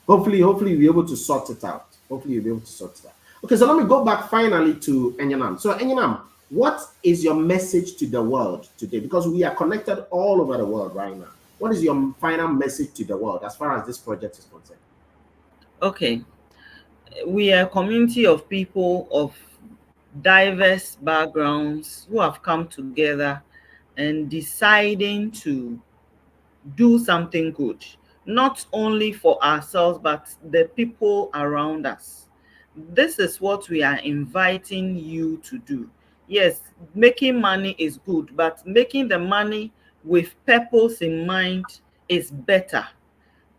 Hopefully you'll be able to sort it out. Okay, so let me go back finally to Enyonam. So Enyonam, what is your message to the world today? Because we are connected all over the world right now. What is your final message to the world as far as this project is concerned? Okay. We are a community of people of diverse backgrounds who have come together and deciding to do something good, not only for ourselves, but the people around us. This is what we are inviting you to do. Yes, making money is good, but making the money with purpose in mind is better.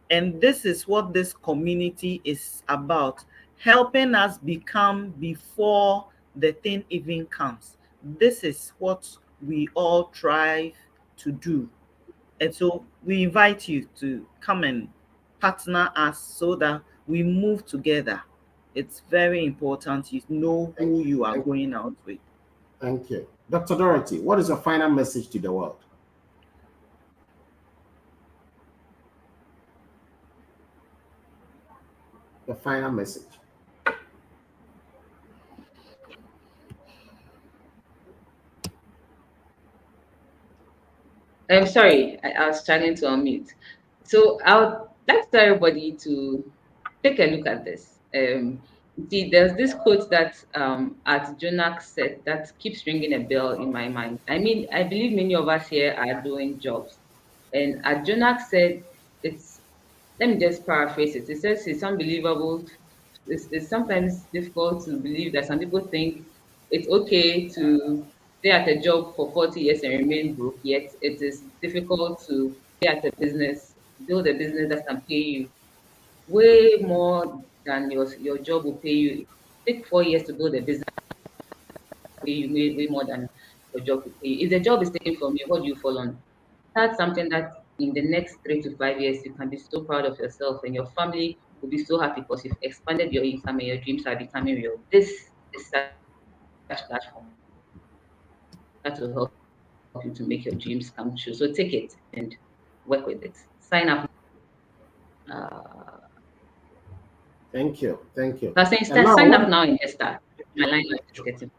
And this is what this community is about, helping us become before the thing even comes. This is what we all try to do. And so we invite you to come and partner us so that we move together. It's very important you know who you are going out with. Thank you. Dr. Dorothy, what is your final message to the world? The final message. I'm sorry, I was struggling to unmute. So I would like to tell everybody to take a look at this. See, there's this quote that Atsyor said that keeps ringing a bell in my mind. I mean, I believe many of us here are doing jobs. And Atsyor said, it's, let me just paraphrase it. It says it's unbelievable. It's sometimes difficult to believe that some people think it's okay to stay at a job for 40 years and remain broke, yet it is difficult to stay at a business, build a business that can pay you way more than your job will pay you. Take 4 years to build a business, pay you way more than your job will pay you. If the job is taken from you, what do you fall on? That's something that in the next 3 to 5 years, you can be so proud of yourself and your family will be so happy because you've expanded your income and your dreams are becoming real. This is such platform that will help you to make your dreams come true. So take it and work with it. Sign up. Thank you. Thank you. Sign up now and get started. My line is getting.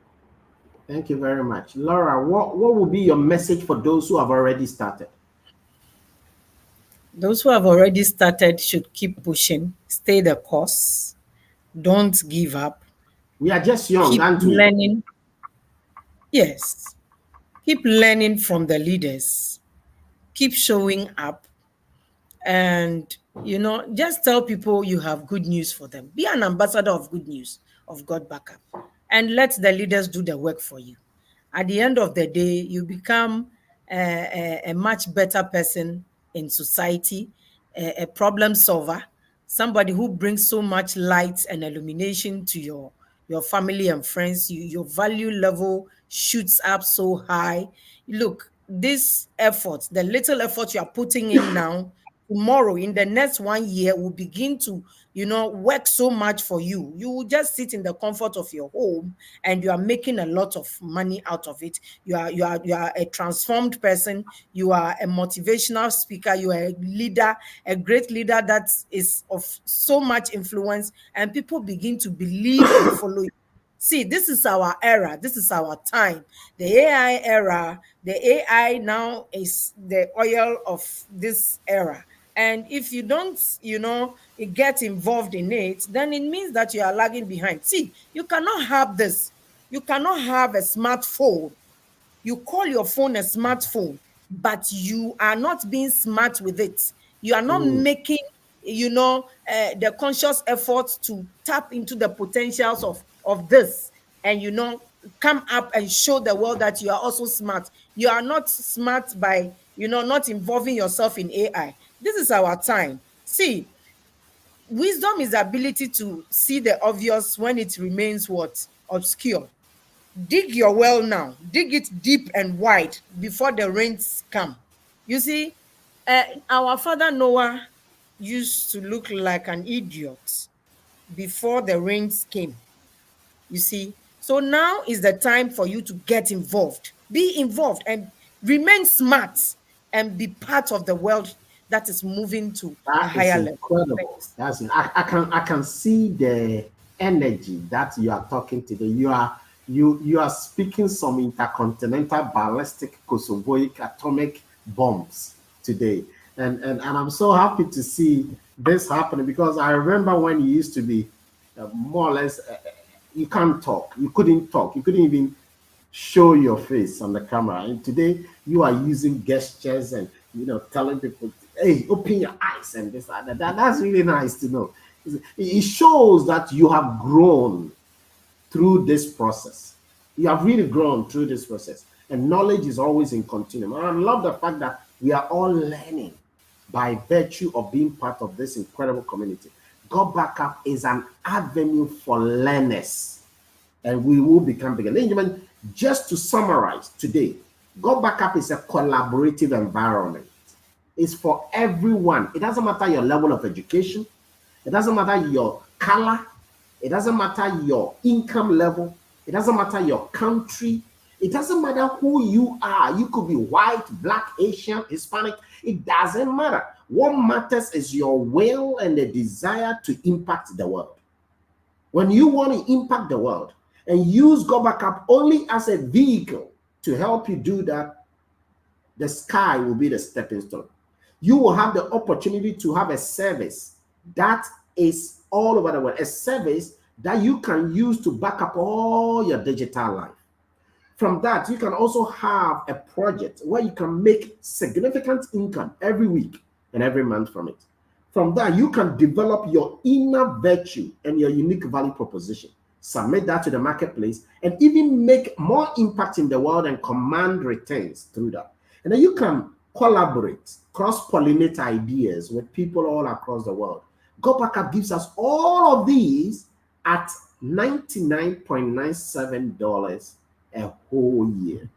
Thank you very much. Laura, what will be your message for those who have already started? Those who have already started should keep pushing, stay the course, don't give up. We are just young, keep aren't we? learning. Yes. Keep learning from the leaders. Keep showing up. And, just tell people you have good news for them. Be an ambassador of good news, of GotBackUp. And let the leaders do the work for you. At the end of the day, you become a much better person in society, a problem solver, somebody who brings so much light and illumination to your family and friends. Your value level shoots up so high. Look, this effort, the little effort you are putting in now, tomorrow, in the next 1 year, will begin to, work so much for you. You will just sit in the comfort of your home and you are making a lot of money out of it. You are a transformed person. You are a motivational speaker. You are a leader, a great leader that is of so much influence, and people begin to believe and follow you. See, this is our era. This is our time. The AI era, the AI now is the oil of this era. And if you don't, get involved in it, then it means that you are lagging behind. See, you cannot have this. You cannot have a smartphone. You call your phone a smartphone, but you are not being smart with it. You are not making, the conscious effort to tap into the potentials of this and, come up and show the world that you are also smart. You are not smart by, not involving yourself in AI. This is our time. See, wisdom is the ability to see the obvious when it remains what? Obscure. Dig your well now. Dig it deep and wide before the rains come. You see, our father Noah used to look like an idiot before the rains came. You see, so now is the time for you to get involved. Be involved and remain smart and be part of the world that is moving to a higher level. Incredible. That's I can see the energy that you are talking today. You are speaking some intercontinental ballistic Kosovoic atomic bombs today. And I'm so happy to see this happening, because I remember when you used to be more or less you can't talk. You couldn't talk. You couldn't even show your face on the camera. And today you are using gestures and telling people, hey, open your eyes and this and that. That's really nice to know. It shows that you have grown through this process. You have really grown through this process. And knowledge is always in continuum. And I love the fact that we are all learning by virtue of being part of this incredible community. GotBackUp is an avenue for learners, and we will become bigger. Ladies and gentlemen, just to summarize today, GotBackUp is a collaborative environment. It's for everyone. It doesn't matter your level of education. It doesn't matter your color. It doesn't matter your income level. It doesn't matter your country. It doesn't matter who you are. You could be white, black, Asian, Hispanic. It doesn't matter. What matters is your will and the desire to impact the world. When you want to impact the world and use GotBackUp only as a vehicle to help you do that, the sky will be the stepping stone. You will have the opportunity to have a service that is all over the world, a service that you can use to back up all your digital life. From that, you can also have a project where you can make significant income every week and every month from it. From that, you can develop your inner virtue and your unique value proposition, submit that to the marketplace, and even make more impact in the world and command returns through that. And then you can collaborate, cross-pollinate ideas with people all across the world. GotBackUp gives us all of these at $99.97 a whole year.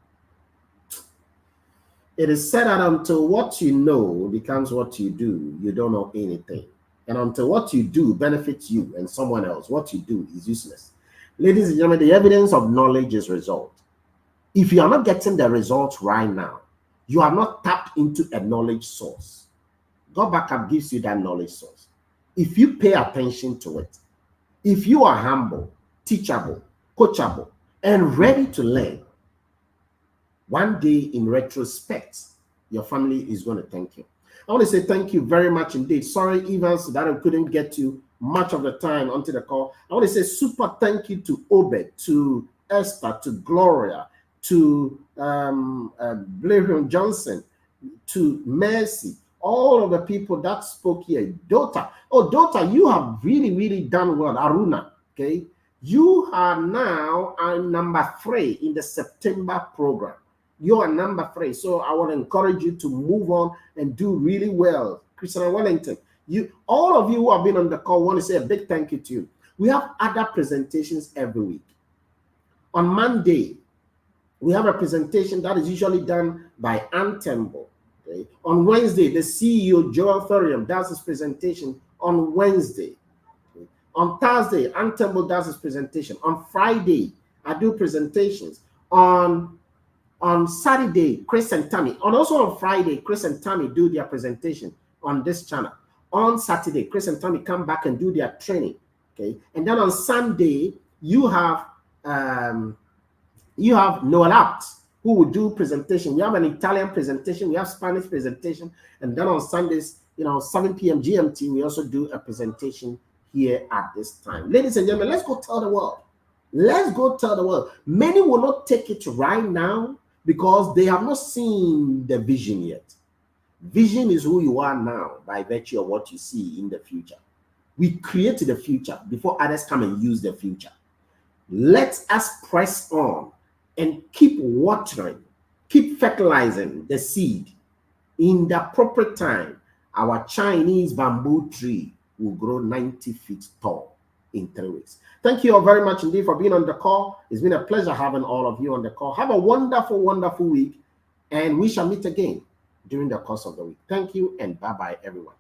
It is said that until what you know becomes what you do, you don't know anything. And until what you do benefits you and someone else, what you do is useless. Ladies and gentlemen, the evidence of knowledge is result. If you are not getting the results right now, you have not tapped into a knowledge source. GotBackUp gives you that knowledge source. If you pay attention to it, if you are humble, teachable, coachable, and ready to learn, one day in retrospect, your family is going to thank you. I want to say thank you very much indeed. Sorry, Evans, that I couldn't get to much of the time onto the call. I want to say super thank you to Obed, to Esther, to Gloria, to Blair Johnson, to Mercy, all of the people that spoke here. Dota, oh Dota, you have really, really done well. Aruna, okay, you are now number 3 in the September program. You are number 3, so I want to encourage you to move on and do really well. Christian Wellington, all of you who have been on the call, want to say a big thank you to you. We have other presentations every week. On Monday, we have a presentation that is usually done by Ann Temple. Okay? On Wednesday, the CEO, Joel Thorium, does his presentation on Wednesday. Okay? On Thursday, Ann Temple does his presentation. On Friday, I do presentations. On Saturday, Chris and Tammy. And also on Friday, Chris and Tammy do their presentation on this channel. On Saturday, Chris and Tammy come back and do their training. Okay. And then on Sunday, you have Noel Apt, who will do presentation. We have an Italian presentation, we have Spanish presentation, and then on Sundays, 7 p.m. GMT, we also do a presentation here at this time. Ladies and gentlemen, let's go tell the world. Let's go tell the world. Many will not take it right now because they have not seen the vision yet. Vision is who you are now by virtue of what you see in the future. We create the future before others come and use the future. Let us press on and keep watering, keep fertilizing the seed. In the appropriate time, our Chinese bamboo tree will grow 90 feet tall in 3 weeks. Thank you all very much indeed for being on the call. It's been a pleasure having all of you on the call. Have a wonderful, wonderful week, and we shall meet again during the course of the week. Thank you, and bye-bye, everyone.